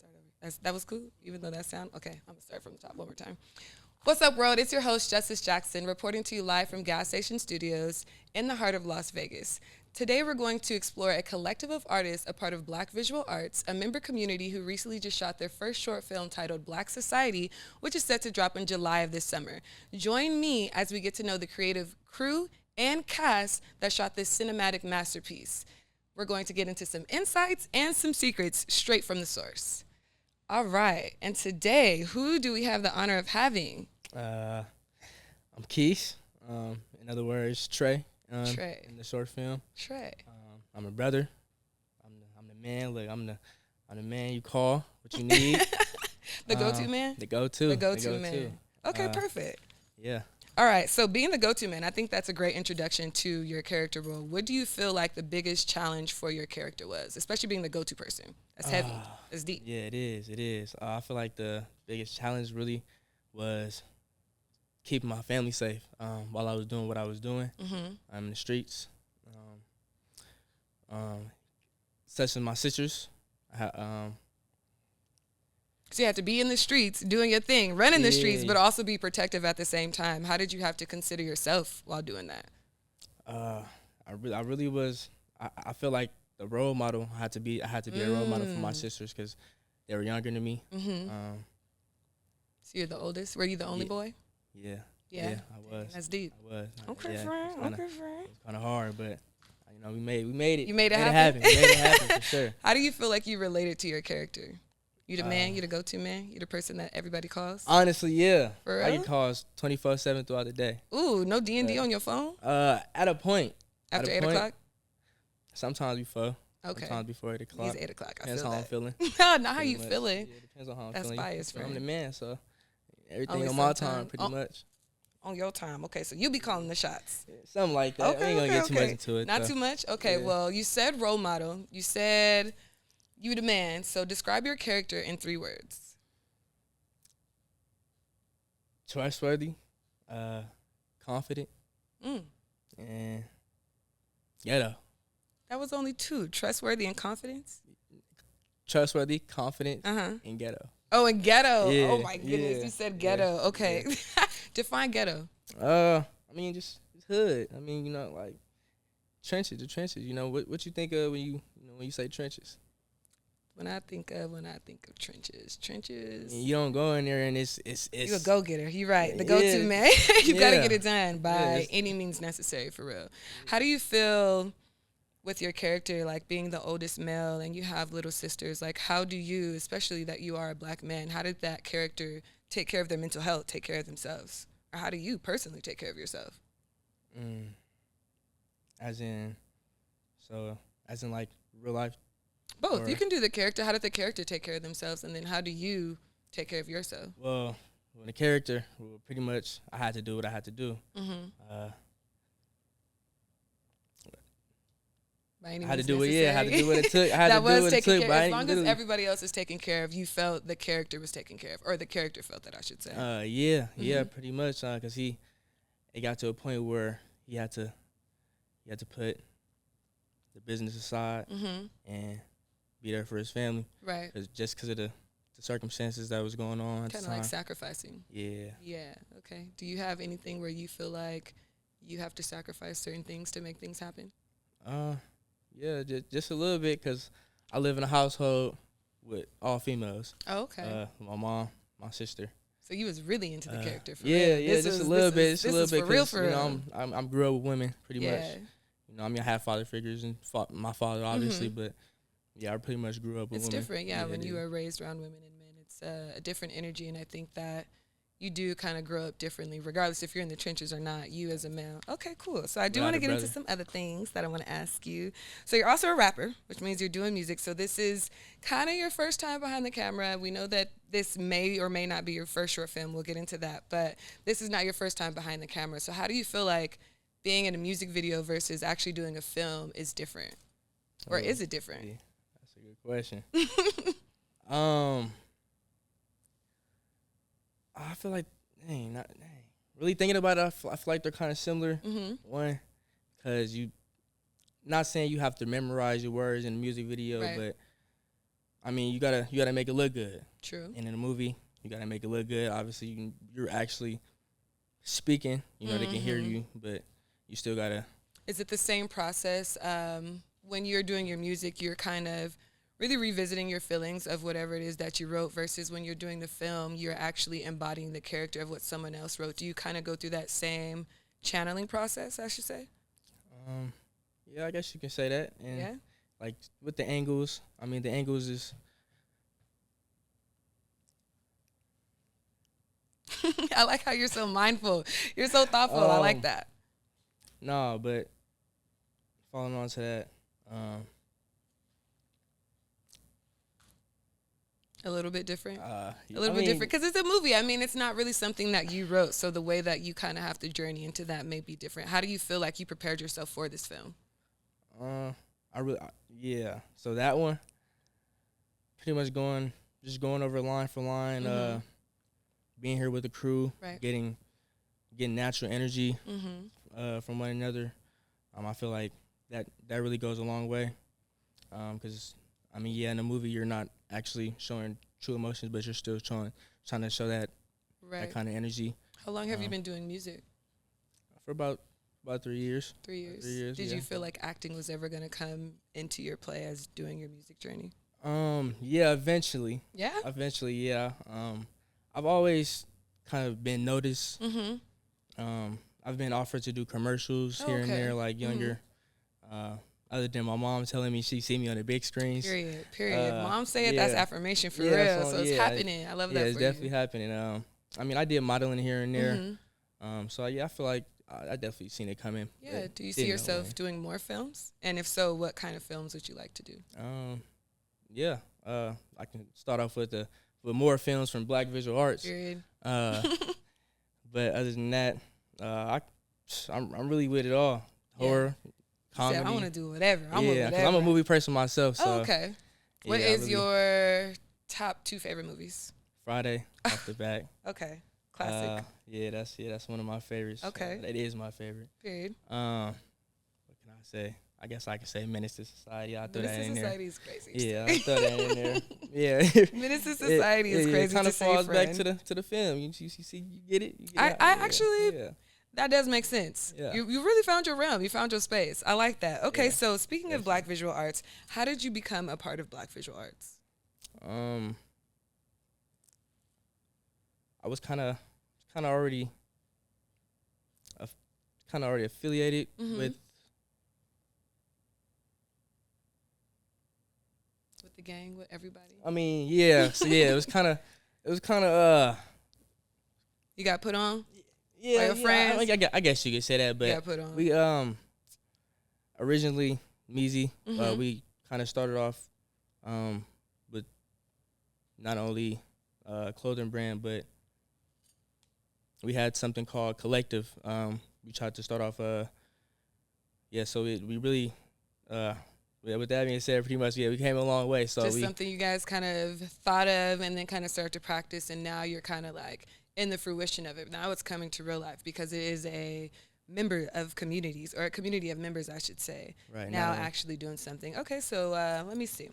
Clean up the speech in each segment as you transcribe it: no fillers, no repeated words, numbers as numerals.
start over. That was cool, even though that sound okay. I'm gonna start from the top one more time. What's up, world? It's your host, Justice Jackson, reporting to you live from Gas Station Studios in the heart of Las Vegas. Today, we're going to explore a collective of artists, a part of Black Visual Arts, a member community who recently just shot their first short film titled Black Society, which is set to drop in July of this summer. Join me as we get to know the creative crew and cast that shot this cinematic masterpiece. We're going to get into some insights and some secrets straight from the source. All right, and today, who do we have the honor of having? I'm Quise. In other words, Trey. Trey. In the short film. Trey. I'm a brother. I'm the man. Look, I'm the man you call what you need. The go-to man? The go-to. The go-to man. Okay, perfect. Yeah. All right, so being the go-to man, I think that's a great introduction to your character role. What do you feel like the biggest challenge for your character was, especially being the go-to person? That's heavy. That's deep. Yeah, it is. It is. I feel like the biggest challenge really was keeping my family safe while I was doing what I was doing. I'm in the streets. Such as my sisters. So you have to be in the streets, doing your thing, running the streets, but also be protective at the same time. How did you have to consider yourself while doing that? I really was. I feel like the role model I had to be a role model for my sisters because they were younger than me. So you're the oldest. Were you the only boy? Yeah. Yeah, I was. That's deep. I was. Okay, yeah, friend. It was kind of hard, but we made it. You made it happen. We made it happen for sure. How do you feel like you related to your character? You the man? You the go-to man? You the person that everybody calls? Honestly, yeah. For real? I get calls 24/7 throughout the day. Ooh, no D&D on your phone? At a point. After 8 o'clock? Sometimes before. Okay. Sometimes before 8 o'clock. It's 8 o'clock. Depends how I'm feeling. Not how you feeling. Yeah, depends on how I'm That's feeling. biased, I'm friend. the man, so everything Only on my sometime. time, pretty much. On your time. Okay, so you be calling the shots. Yeah, something like that. Okay, I ain't gonna get too much into it. Not though. too much? Okay, Yeah. well, you said role model. You said you the man. So describe your character in 3 words. Trustworthy, confident, and ghetto. That was only 2. Trustworthy and confidence? Trustworthy, confident, and ghetto. Oh, and ghetto. Yeah, Oh, my goodness. yeah, You said ghetto. yeah, Okay. Define ghetto. I mean, just hood. I mean, like trenches, the trenches. What you think of when you say trenches? When I think of trenches. You don't go in there and it's You a go-getter. You right. The go-to man. You got to get it done by any means necessary, for real. How do you feel with your character, like being the oldest male and you have little sisters? Like, how do you, especially that you are a Black man, how did that character take care of their mental health, take care of themselves? Or how do you personally take care of yourself? As in like real life? Both. You can do the character. How did the character take care of themselves? And then how do you take care of yourself? Well, the character, pretty much I had to do what I had to do. By any I had to means do it. necessary. Yeah, I had to do what it took. I had that to do was what it taken took. care. As long as everybody else is taken care of, you felt the character was taken care of, or the character felt that, I should say. Yeah, pretty much. Cause it got to a point where he had to put the business aside and be there for his family. Right. Just because of the circumstances that was going on at the time. Kind of like sacrificing. Yeah. Yeah. Okay. Do you have anything where you feel like you have to sacrifice certain things to make things happen? Yeah, just a little bit, because I live in a household with all females. Oh, okay. My mom, my sister. So you was really into the character for real. real. Yeah, just a little bit. Just a little bit. For real, for real. I'm grew up with women pretty much. I have father figures and my father obviously, but I pretty much grew up with women. It's different, when you are raised around women and men. It's a different energy, and I think that you do kind of grow up differently, regardless if you're in the trenches or not, you as a male. Okay, cool. So I do want to get into some other things that I want to ask you. So you're also a rapper, which means you're doing music. So this is kind of your first time behind the camera. We know that this may or may not be your first short film. We'll get into that. But this is not your first time behind the camera. So how do you feel like being in a music video versus actually doing a film is different? Or is it different? Yeah, that's a good question. I feel like, really thinking about it, I feel like they're kind of similar. One, because not saying you have to memorize your words in a music video, but I mean, you gotta make it look good. True. And in a movie, you gotta make it look good. Obviously, you're actually speaking. You know, they can hear you, but you still gotta. Is it the same process when you're doing your music? You're kind of really revisiting your feelings of whatever it is that you wrote versus when you're doing the film, you're actually embodying the character of what someone else wrote. Do you kind of go through that same channeling process, I should say? Yeah, I guess you can say that. And Yeah. like with the angles, I mean, the angles is. I like how you're so mindful. You're so thoughtful. I like that. No, but following on to that, A little bit different. a A little bit different because it's a movie. I mean, it's not really something that you wrote, so the way that you kind of have to journey into that may be different. How do you feel like you prepared yourself for this film? Yeah. So that one, pretty much going over line for line, being here with the crew, Right. getting natural energy from one another. I feel like that really goes a long way. Because I mean, yeah, in the movie you're not actually showing true emotions, but you're still trying to show that kind of energy. How long have you been doing music? For about 3 years. 3 years. 3 years. Did yeah. you feel like acting was ever going to come into your play as doing your music journey? Yeah, eventually. Yeah? Eventually, yeah. I've always kind of been noticed. I've been offered to do commercials here and there, like younger. Other than my mom telling me she see me on the big screens. Period. Mom say it, that's affirmation for real. So it's happening. I love that for you. Yeah, it's definitely happening. I mean, I did modeling here and there. So, yeah, I feel like I definitely seen it coming. Yeah. Do you see yourself doing more films? And if so, what kind of films would you like to do? Yeah. I can start off with more films from Black Visual Arts. Period. But other than that, I'm really with it all. Horror, comedy. I want to do whatever. Because I'm a movie person myself. So. Oh, okay. What is your top 2 favorite movies? Friday, off the back. Okay. Classic. That's one of my favorites. Okay. That is my favorite. Period. What can I say? I guess I could say Menace to Society. I'll throw that in there. Society is crazy. Yeah, I'll throw that in there. Yeah. Menace to Society is crazy. It kind to of falls say, back to the film. You see, you get it. Actually, that does make sense. Yeah. You really found your realm. You found your space. I like that. Okay, so speaking of Black Visual Arts, how did you become a part of Black Visual Arts? I was kind of already affiliated with the gang, with everybody. I mean, yeah. So yeah, it was kind of. You got put on. Yeah, by your friends? I guess you could say that, but You got put on. we originally Meezy, we kind of started off with not only clothing brand, but we had something called Collective. We tried to start off so we really with that being said, pretty much we came a long way. So just something you guys kind of thought of and then kind of started to practice, and now you're kind of like in the fruition of it. Now it's coming to real life because it is a member of communities, or a community of members, I should say. Right now actually doing something. Okay, so let me see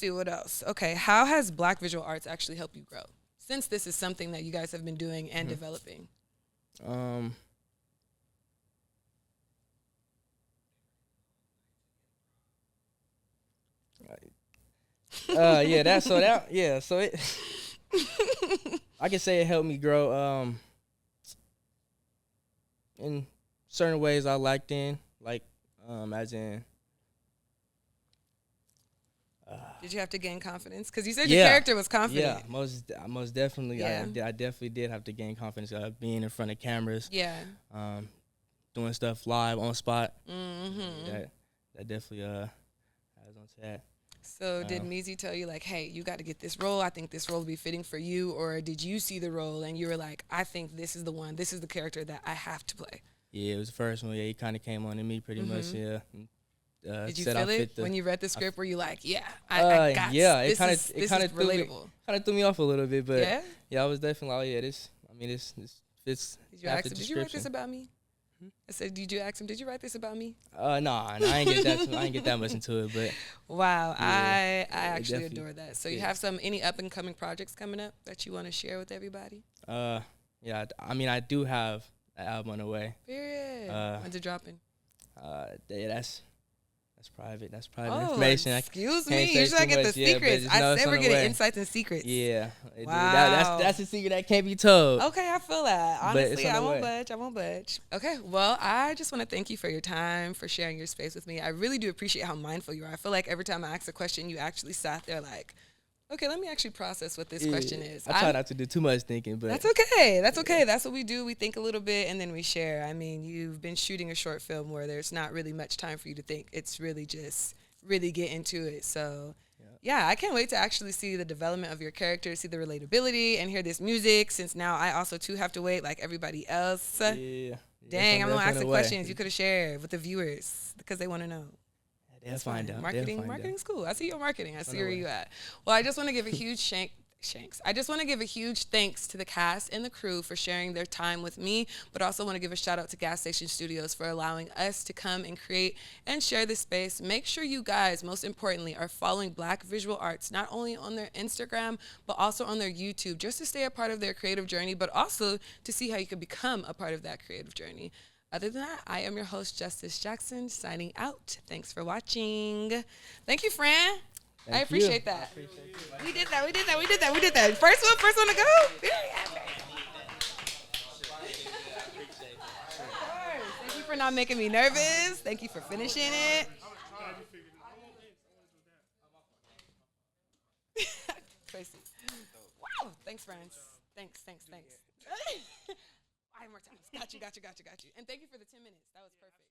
what else. Okay, how has Black Visual Arts actually helped you grow, since this is something that you guys have been doing and developing? So it I can say it helped me grow in certain ways I lacked in, like as in did you have to gain confidence? Because you said your character was confident. Yeah, most definitely. Yeah. I definitely did have to gain confidence being in front of cameras. Yeah. Doing stuff live on spot. That definitely has on to that. So did Meezy tell you, like, hey, you got to get this role? I think this role will be fitting for you. Or did you see the role and you were like, I think this is the one, this is the character that I have to play? Yeah, it was the first one. Yeah, he kind of came on to me pretty much, yeah. Did you feel it when you read the script? Were you like, I got it this is relatable? Kind of threw me off a little bit, but yeah, I was definitely like, this fits. Did you ask him, did you write this about me? I said, did you ask him, did you write this about me? Nah, I ain't get that. I ain't get that much into it, but Wow, yeah, I actually definitely. adore that. So you Yeah. have any up and coming projects coming up that you want to share with everybody? Yeah. I mean, I do have an album on the way. Period. When's it dropping? Yeah, that's private. That's private Oh, information. excuse can't me. say You should too get the much, yeah, but secrets. just know I it's say on we're the getting way. insights and secrets. Yeah. Wow. That's a secret that can't be told. Okay, I feel that. But it's Honestly, on I the won't way. budge. I won't budge. Okay, well, I just want to thank you for your time, for sharing your space with me. I really do appreciate how mindful you are. I feel like every time I ask a question, you actually sat there like, okay, let me actually process what this question is. I try not to do too much thinking, but That's okay. That's okay. That's what we do. We think a little bit and then we share. I mean, you've been shooting a short film where there's not really much time for you to think. It's really just really get into it. So, yeah, I can't wait to actually see the development of your character, see the relatability, and hear this music. Since now I also too have to wait like everybody else. yeah. Dang, I'm gonna ask the way. questions you could have shared with the viewers because they want to know. They'll find out. Marketing's cool. I see your marketing. I see where way. you at. Well, I just want to give a huge I just want to give a huge thanks to the cast and the crew for sharing their time with me, but also want to give a shout out to Gas Station Studios for allowing us to come and create and share this space. Make sure you guys, most importantly, are following Black Visual Arts, not only on their Instagram, but also on their YouTube, just to stay a part of their creative journey, but also to see how you can become a part of that creative journey. Other than that, I am your host, Justice Jackson, signing out. Thanks for watching. Thank you, Fran. I appreciate that. We did that. First one to go. Thank you for not making me nervous. Thank you for finishing it. Tracy. Wow. Thanks, friends. Thanks. 5 more times. Got you. And thank you for the 10 minutes. That was perfect.